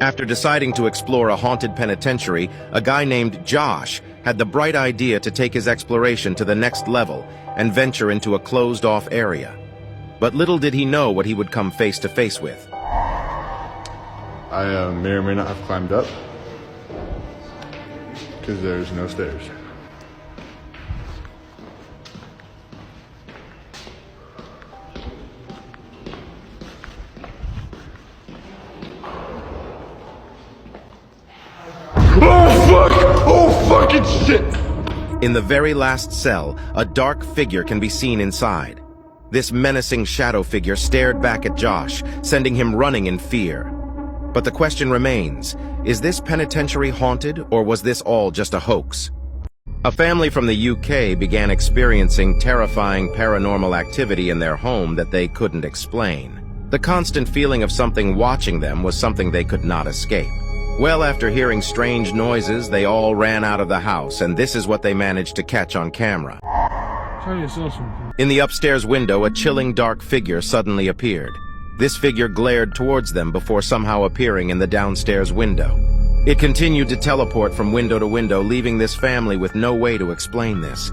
After deciding to explore a haunted penitentiary, a guy named Josh had the bright idea to take his exploration to the next level and venture into a closed-off area. But little did he know what he would come face to face with. I may or may not have climbed up because there's no stairs. Oh fuck! Oh fucking shit! In the very last cell, a dark figure can be seen inside. This menacing shadow figure stared back at Josh, sending him running in fear. But the question remains, is this penitentiary haunted, or was this all just a hoax? A family from the UK began experiencing terrifying paranormal activity in their home that they couldn't explain. The constant feeling of something watching them was something they could not escape. Well, after hearing strange noises, they all ran out of the house, and this is what they managed to catch on camera. In the upstairs window, a chilling dark figure suddenly appeared. This figure glared towards them before somehow appearing in the downstairs window. It continued to teleport from window to window, leaving this family with no way to explain this.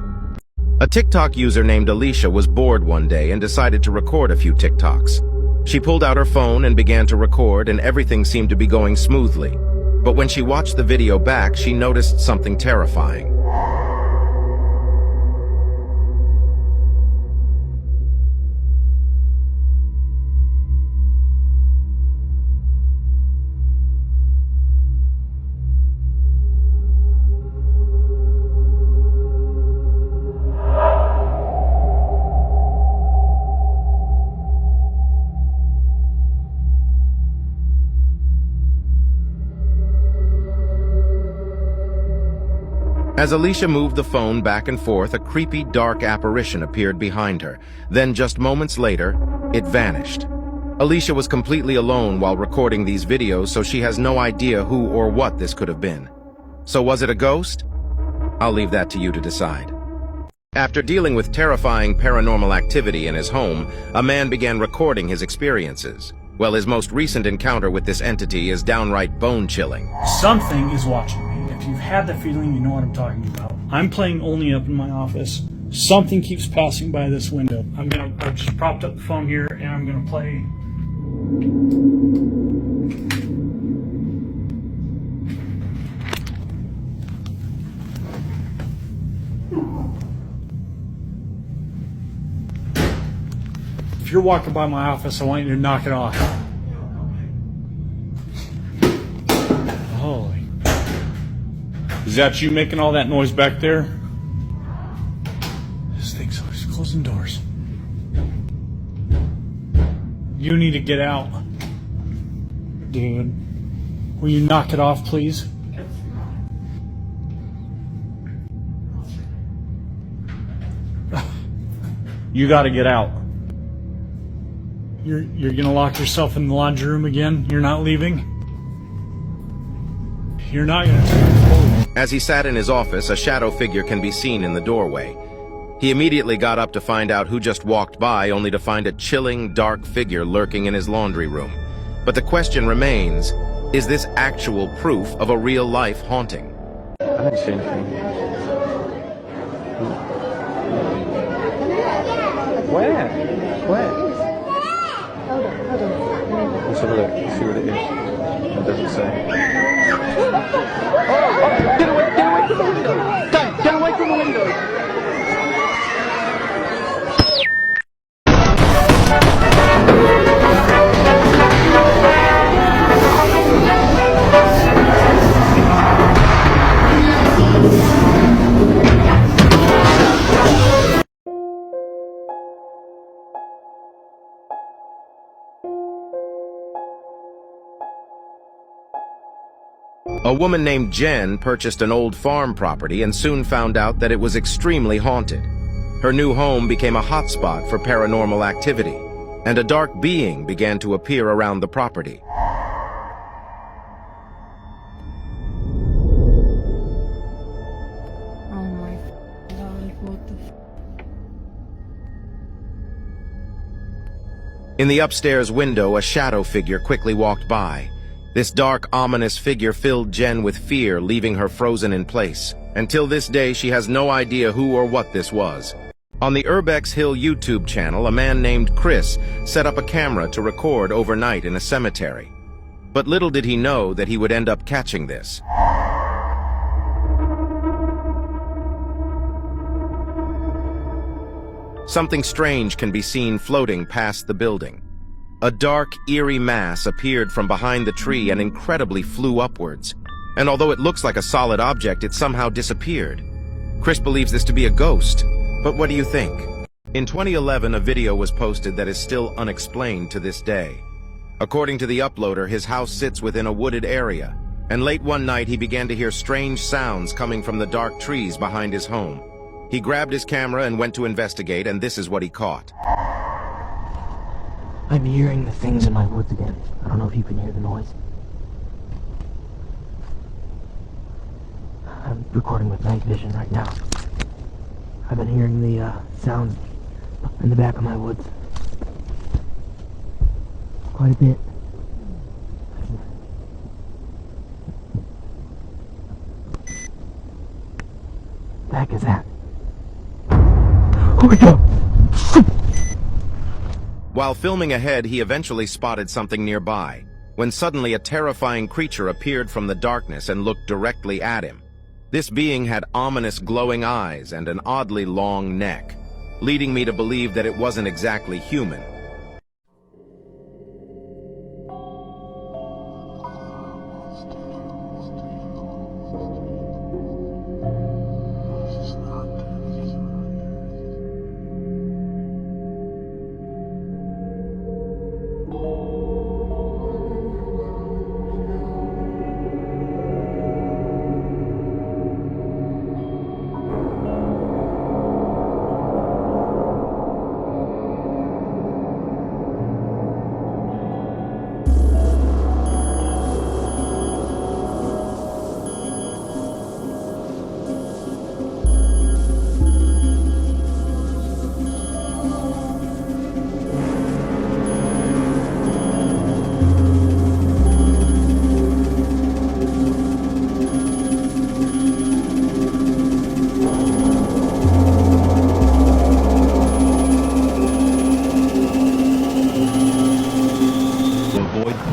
A TikTok user named Alicia was bored one day and decided to record a few TikToks. She pulled out her phone and began to record, and everything seemed to be going smoothly. But when she watched the video back, she noticed something terrifying. As Alicia moved the phone back and forth, a creepy, dark apparition appeared behind her. Then, just moments later, it vanished. Alicia was completely alone while recording these videos, so she has no idea who or what this could have been. So was it a ghost? I'll leave that to you to decide. After dealing with terrifying paranormal activity in his home, a man began recording his experiences. Well, his most recent encounter with this entity is downright bone-chilling. Something is watching me. If you've had the feeling, you know what I'm talking about. I'm playing Only Up in my office. Something keeps passing by this window. I've just propped up the phone here and I'm gonna play. If you're walking by my office, I want you to knock it off. Holy. Is that you making all that noise back there? This thing's always closing doors. You need to get out. Dude. Will you knock it off, please? You gotta get out. You're gonna lock yourself in the laundry room again? You're not leaving? You're not gonna... As he sat in his office, a shadow figure can be seen in the doorway. He immediately got up to find out who just walked by, only to find a chilling, dark figure lurking in his laundry room. But the question remains, is this actual proof of a real-life haunting? I don't see anything. Where? Where? Hold on. Let's have a look, see what it is. It doesn't say. Oh, get away from the window! Don't, get away from the window! A woman named Jen purchased an old farm property and soon found out that it was extremely haunted. Her new home became a hotspot for paranormal activity, and a dark being began to appear around the property. Oh my God, what the In the upstairs window, a shadow figure quickly walked by. This dark, ominous figure filled Jen with fear, leaving her frozen in place. Until this day, she has no idea who or what this was. On the Urbex Hill YouTube channel, a man named Chris set up a camera to record overnight in a cemetery. But little did he know that he would end up catching this. Something strange can be seen floating past the building. A dark, eerie mass appeared from behind the tree and incredibly flew upwards. And although it looks like a solid object, it somehow disappeared. Chris believes this to be a ghost. But what do you think? In 2011, a video was posted that is still unexplained to this day. According to the uploader, his house sits within a wooded area, and late one night he began to hear strange sounds coming from the dark trees behind his home. He grabbed his camera and went to investigate, and this is what he caught. I'm hearing the things in my woods again. I don't know if you can hear the noise. I'm recording with night vision right now. I've been hearing the sounds in the back of my woods. Quite a bit. The heck is that? Oh my God! While filming ahead, he eventually spotted something nearby, when suddenly a terrifying creature appeared from the darkness and looked directly at him. This being had ominous glowing eyes and an oddly long neck, leading me to believe that it wasn't exactly human.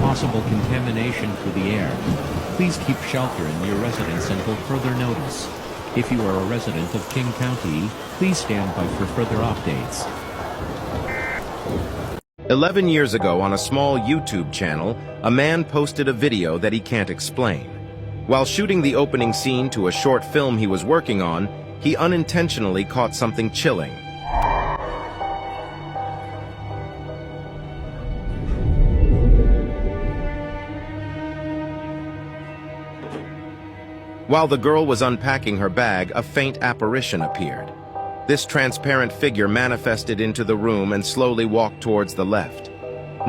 Possible contamination through the air. Please keep shelter in your residence until further notice. If you are a resident of King County, please stand by for further updates. 11 years ago, on a small YouTube channel, a man posted a video that he can't explain. While shooting the opening scene to a short film he was working on, he unintentionally caught something chilling. While the girl was unpacking her bag, a faint apparition appeared. This transparent figure manifested into the room and slowly walked towards the left.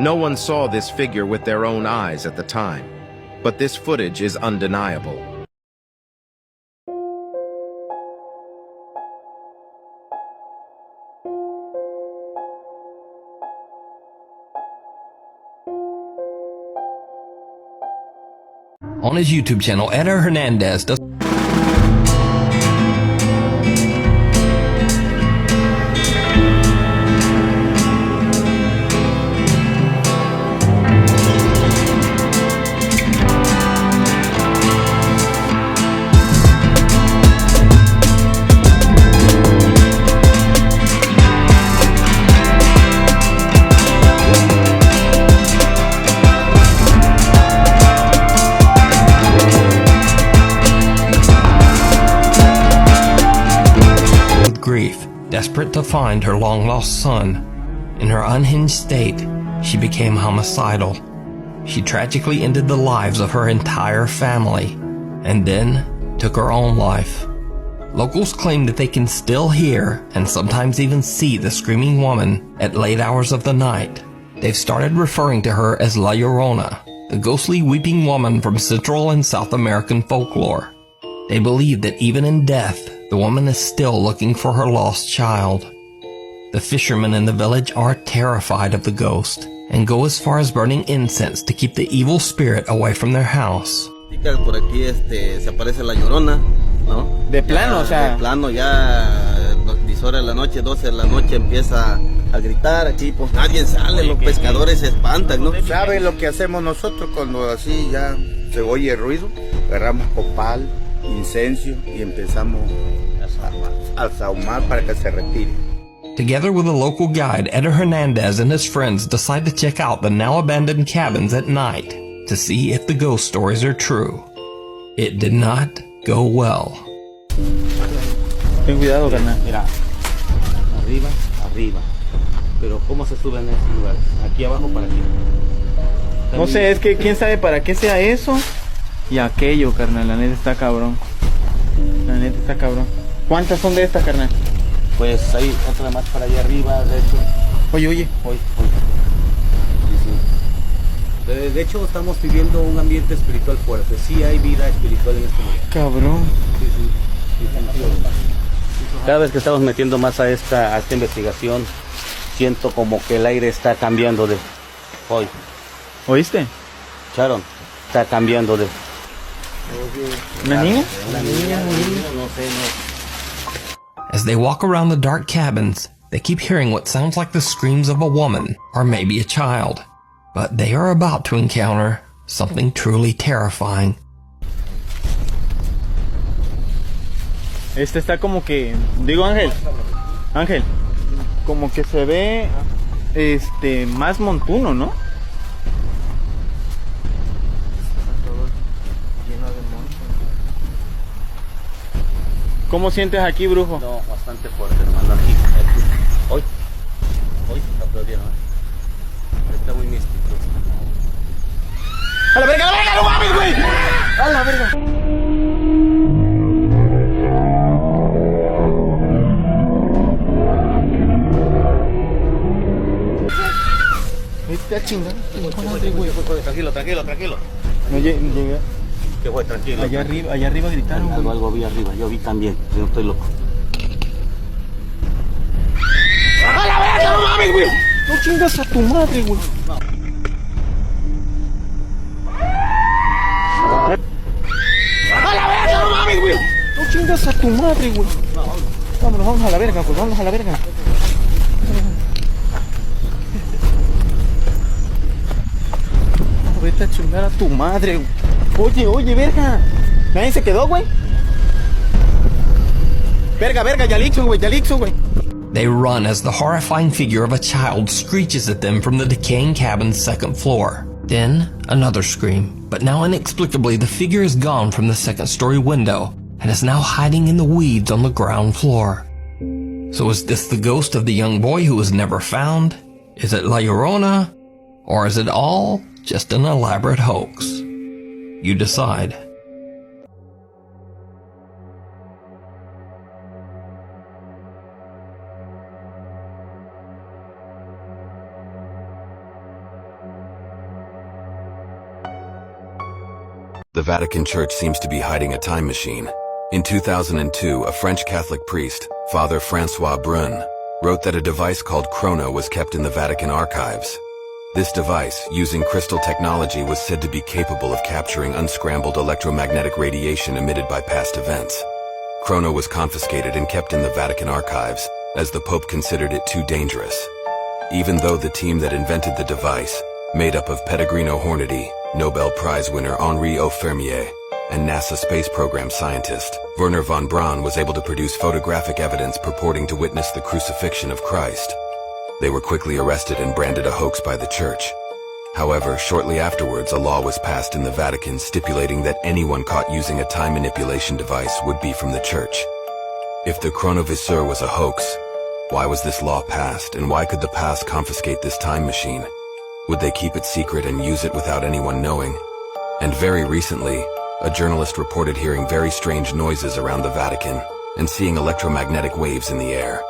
No one saw this figure with their own eyes at the time, but this footage is undeniable. On his YouTube channel, Eder Hernandez does grief, desperate to find her long-lost son. In her unhinged state, she became homicidal. She tragically ended the lives of her entire family, and then took her own life. Locals claim that they can still hear, and sometimes even see, the screaming woman at late hours of the night. They've started referring to her as La Llorona, the ghostly weeping woman from Central and South American folklore. They believe that even in death, the woman is still looking for her lost child. The fishermen in the village are terrified of the ghost, and go as far as burning incense to keep the evil spirit away from their house. Por aquí se aparece la Llorona, ¿no? De plano, o sea. De plano, ya 10 horas de la noche, 12 de la noche empieza a gritar aquí, pues nadie sale, los pescadores se espantan, ¿no? ¿Saben lo que hacemos nosotros cuando así ya se oye el ruido? Agarramos copal, incenso y empezamos a sahumar para que se retire. Together with a local guide, Eder Hernandez and his friends decide to check out the now abandoned cabins at night to see if the ghost stories are true. It did not go well. Ten cuidado, carnal. Mira, arriba. Pero ¿cómo se suben a esos lugares? Aquí abajo para aquí. No sé, es que quién sabe para qué sea eso y aquello, carnal. La neta está cabrón. ¿Cuántas son de estas, carnal? Pues hay otra más para allá arriba, de hecho. Oye. Sí. De hecho, estamos viviendo un ambiente espiritual fuerte. Sí hay vida espiritual en este lugar. Cabrón. Sí, definitivamente. Cada vez que estamos metiendo más a esta investigación, siento como que el aire está cambiando de... Hoy. ¿Oíste? Sharon, está cambiando de... ¿Una niña? No sé. As they walk around the dark cabins, they keep hearing what sounds like the screams of a woman or maybe a child. But they are about to encounter something truly terrifying. Este está como que... Digo, Ángel, como que se ve más montuno, ¿no? ¿Cómo sientes aquí, brujo? No, bastante fuerte, hermano. Aquí. Hoy está todavía, ¿no? Está muy místico. ¡A la verga, no mames, güey! ¡A la verga! Está chingando. Tranquilo. No llegué. Que güey, tranquilo. Allá arriba gritaron. Algo vi arriba, yo vi también, yo no estoy loco. ¡A la verga, no mames, güey! No chingas a tu madre, güey. ¡A la verga, no mames, güey! No chingas a tu madre, güey. Vámonos, vamos a la verga, pues vamos a la verga. Vete a chingar a tu madre, güey. Oye, verga. ¿Nadie se quedó, güey? Verga, Yalixo, güey. They run as the horrifying figure of a child screeches at them from the decaying cabin's second floor. Then, another scream, but now inexplicably the figure is gone from the second-story window and is now hiding in the weeds on the ground floor. So is this the ghost of the young boy who was never found? Is it La Llorona? Or is it all just an elaborate hoax? You decide. The Vatican Church seems to be hiding a time machine. In 2002, a French Catholic priest, Father Francois Brun, wrote that a device called Chrono was kept in the Vatican archives. This device, using crystal technology, was said to be capable of capturing unscrambled electromagnetic radiation emitted by past events. Chrono was confiscated and kept in the Vatican archives, as the Pope considered it too dangerous. Even though the team that invented the device, made up of Pellegrino Hornady, Nobel Prize winner Henri Fermier, and NASA space program scientist Wernher von Braun, was able to produce photographic evidence purporting to witness the crucifixion of Christ. They were quickly arrested and branded a hoax by the church. However, shortly afterwards, a law was passed in the Vatican stipulating that anyone caught using a time manipulation device would be from the church. If the Chronoviseur was a hoax, why was this law passed, and why could the past confiscate this time machine? Would they keep it secret and use it without anyone knowing? And very recently, a journalist reported hearing very strange noises around the Vatican and seeing electromagnetic waves in the air.